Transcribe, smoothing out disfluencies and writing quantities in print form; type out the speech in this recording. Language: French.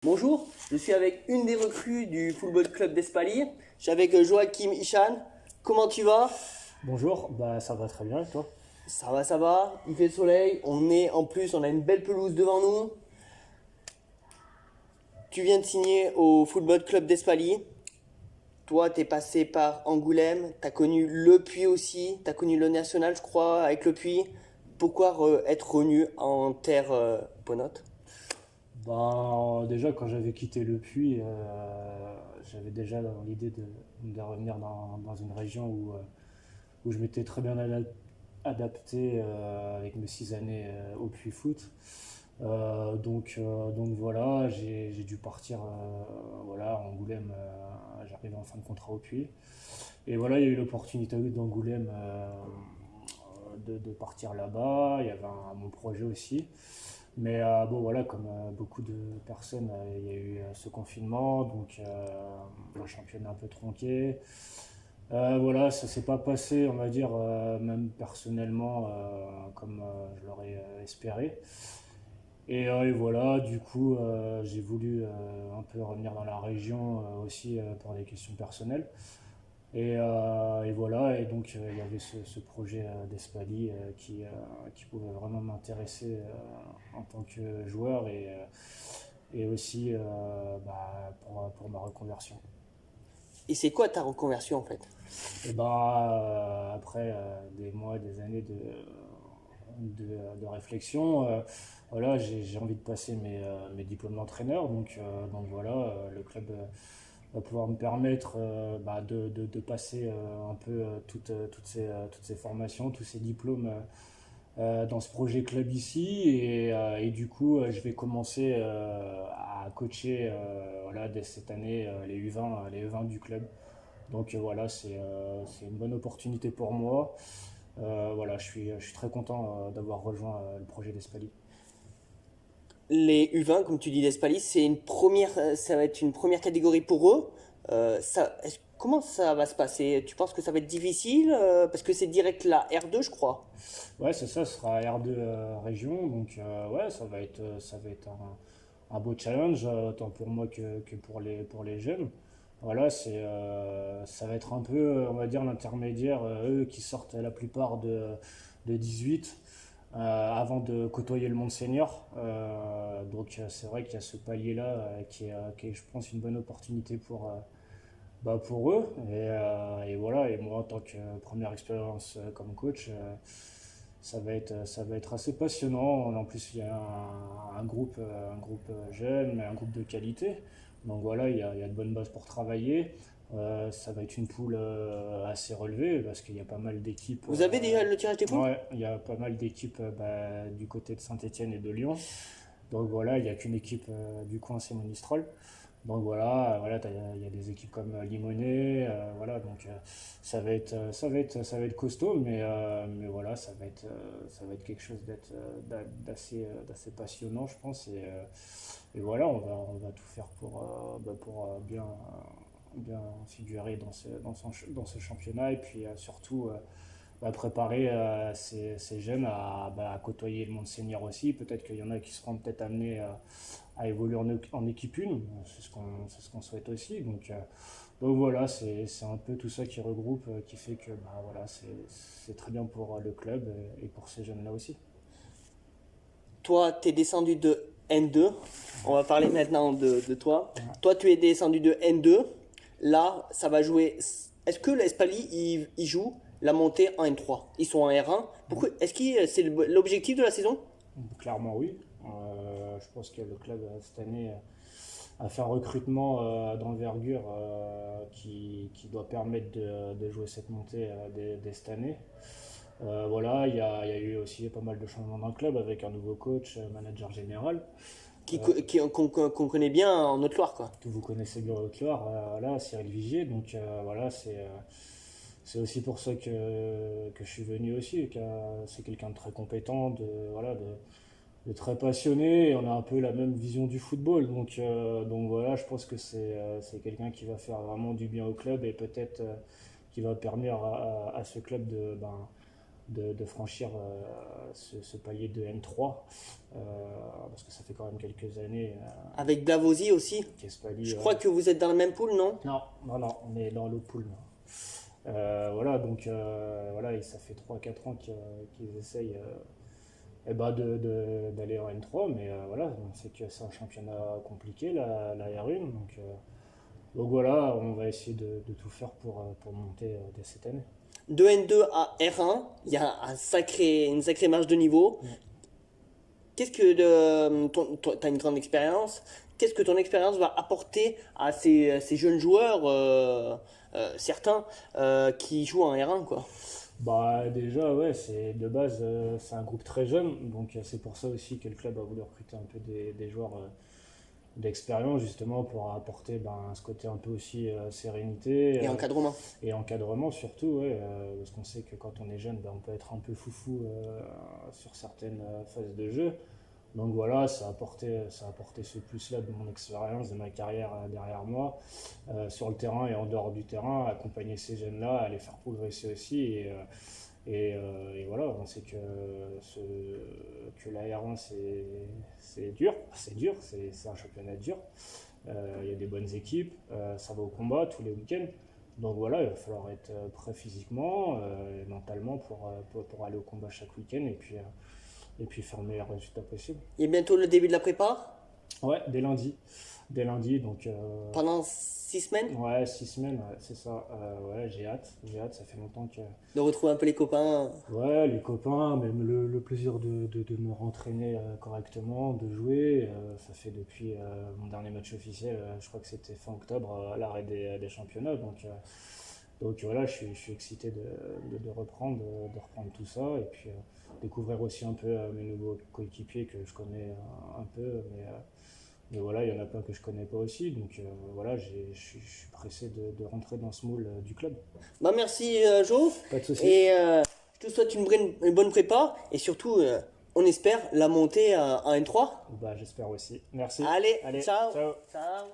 Bonjour, je suis avec une des recrues du Football Club d'Espaly. Je suis avec Joachim Ichan. Comment tu vas? Bonjour, ça va très bien et toi? Ça va, il fait le soleil. On a une belle pelouse devant nous. Tu viens de signer au Football Club d'Espaly. Toi, t'es passé par Angoulême, t'as connu Le Puy aussi, t'as connu le National, je crois, avec Le Puy. Pourquoi être revenu en terre ponote? Déjà quand j'avais quitté Le Puy, j'avais déjà dans l'idée de revenir dans une région où je m'étais très bien adapté avec mes 6 années au Puy Foot. Donc voilà, j'ai dû partir voilà, à Angoulême, j'arrivais en fin de contrat au Puy. Et voilà, il y a eu l'opportunité d'Angoulême de partir là-bas, il y avait mon projet aussi. Mais bon, voilà, comme beaucoup de personnes, il y a eu ce confinement, donc le championnat un peu tronqué. Voilà, ça s'est pas passé, on va dire, même personnellement, comme je l'aurais espéré. Et voilà, du coup, j'ai voulu un peu revenir dans la région aussi pour des questions personnelles. Et voilà, et donc il y avait ce projet d'Espaly qui pouvait vraiment m'intéresser en tant que joueur et aussi pour ma reconversion. Et c'est quoi ta reconversion en fait? Après des mois, des années de réflexion, voilà, j'ai envie de passer mes diplômes d'entraîneur, donc voilà, le club va pouvoir me permettre de passer un peu toutes ces formations, tous ces diplômes dans ce projet club ici. Et du coup, je vais commencer à coacher voilà, dès cette année les U20 du club. Donc voilà, c'est une bonne opportunité pour moi. Voilà, je suis très content d'avoir rejoint le projet d'Espaly. Les U20, comme tu dis d'Espaly, ça va être une première catégorie pour eux. Comment ça va se passer? Tu penses que ça va être difficile parce que c'est direct la R2, je crois. Ouais, c'est ça, ce sera R2 région. Donc ouais, ça va être un beau challenge, tant pour moi que pour les jeunes. Voilà, ça va être un peu, on va dire, l'intermédiaire, eux qui sortent la plupart de 18 avant de côtoyer le monde senior. Donc c'est vrai qu'il y a ce palier-là qui est, je pense, une bonne opportunité pour eux. Et voilà, et moi en tant que première expérience comme coach, ça va être assez passionnant. En plus, il y a un groupe jeune, mais un groupe de qualité. Donc voilà, il y a de bonnes bases pour travailler. Ça va être une poule assez relevée parce qu'il y a pas mal d'équipes. Vous avez déjà le tirage des poules? Ouais, il y a pas mal d'équipes du côté de Saint-Etienne et de Lyon. Donc voilà, il n'y a qu'une équipe du coin, c'est Monistrol. Donc voilà, il y a des équipes comme Limonest, voilà, donc ça va être costaud, mais voilà, ça va être quelque chose d'assez passionnant, je pense, et voilà, on va tout faire pour bien figurer dans ce championnat, et puis surtout préparer ces jeunes à côtoyer le monde senior aussi. Peut-être qu'il y en a qui seront peut-être amenés à évoluer en équipe 1, c'est ce qu'on souhaite aussi. Donc voilà, c'est un peu tout ça qui regroupe, qui fait que voilà, c'est très bien pour le club et pour ces jeunes-là aussi. Toi, tu es descendu de N2. On va parler maintenant de toi. Ouais. Toi, tu es descendu de N2. Là, ça va jouer. Est-ce que l'Espaly, il joue la montée en N3? Ils sont en R1. Pourquoi? Est-ce que c'est l'objectif de la saison? Clairement oui. Je pense que le club cette année a fait un recrutement d'envergure qui doit permettre de jouer cette montée dès cette année. Voilà, il y a eu aussi pas mal de changements dans le club avec un nouveau coach, manager général. Euh, Qu'on connaît bien en Haute-Loire, quoi. que vous connaissez bien Haute-Loire, voilà, Cyril Vigier. Donc voilà, c'est aussi pour ça que je suis venu aussi. C'est quelqu'un de très compétent, voilà, de très passionné. Et on a un peu la même vision du football. Donc voilà, je pense que c'est quelqu'un qui va faire vraiment du bien au club et peut-être qui va permettre à ce club de franchir ce palier de N3, parce que ça fait quand même quelques années Avec Blavosi aussi. qu'Espali. Je crois que vous êtes dans le même pool, non? Non, non, non, on est dans l'autre pool. Voilà, donc voilà, et ça fait 3-4 ans qu'ils essayent d'aller en N3, mais voilà, on sait que c'est un championnat compliqué, la R1, donc voilà, on va essayer de tout faire pour monter dès cette année. De N2 à R1, il y a une sacrée marge de niveau. Qu'est-ce que tu as une grande expérience? Qu'est-ce que ton expérience va apporter à ces jeunes joueurs, certains, qui jouent en R1, quoi? Bah déjà ouais, c'est de base c'est un groupe très jeune, donc c'est pour ça aussi que le club a voulu recruter un peu des joueurs d'expérience justement pour apporter ce côté un peu aussi sérénité Et encadrement. et encadrement surtout, ouais, parce qu'on sait que quand on est jeune, on peut être un peu foufou sur certaines phases de jeu. Donc voilà, ça a apporté ce plus-là de mon expérience, de ma carrière derrière moi, sur le terrain et en dehors du terrain, accompagner ces jeunes-là, à les faire progresser aussi. Et voilà, on sait que la R1 c'est dur, c'est un championnat dur. Il y a des bonnes équipes, ça va au combat tous les week-ends. Donc voilà, il va falloir être prêt physiquement et mentalement pour aller au combat chaque week-end et puis faire le meilleur résultat possible. Il y a bientôt le début de la prépa, Ouais, dès lundi. Dès lundi, donc pendant 6 semaines, ouais, 6 semaines, ouais, c'est ça. Ouais, j'ai hâte, ça fait longtemps que. de retrouver un peu les copains. Ouais, les copains, même le plaisir de me rentraîner correctement, de jouer. Ça fait depuis mon dernier match officiel, je crois que c'était fin octobre, à l'arrêt des championnats. Donc voilà, je suis excité de reprendre, de reprendre tout ça et puis découvrir aussi un peu mes nouveaux coéquipiers que je connais un peu, mais voilà, il y en a plein que je connais pas aussi. Donc voilà, je suis pressé de rentrer dans ce moule du club. Bah merci Jo, Pas de souci. et je te souhaite une bonne prépa, et surtout, on espère la montée en N3. Bah, j'espère aussi. Merci. Allez, Allez, ciao. ciao. Ciao.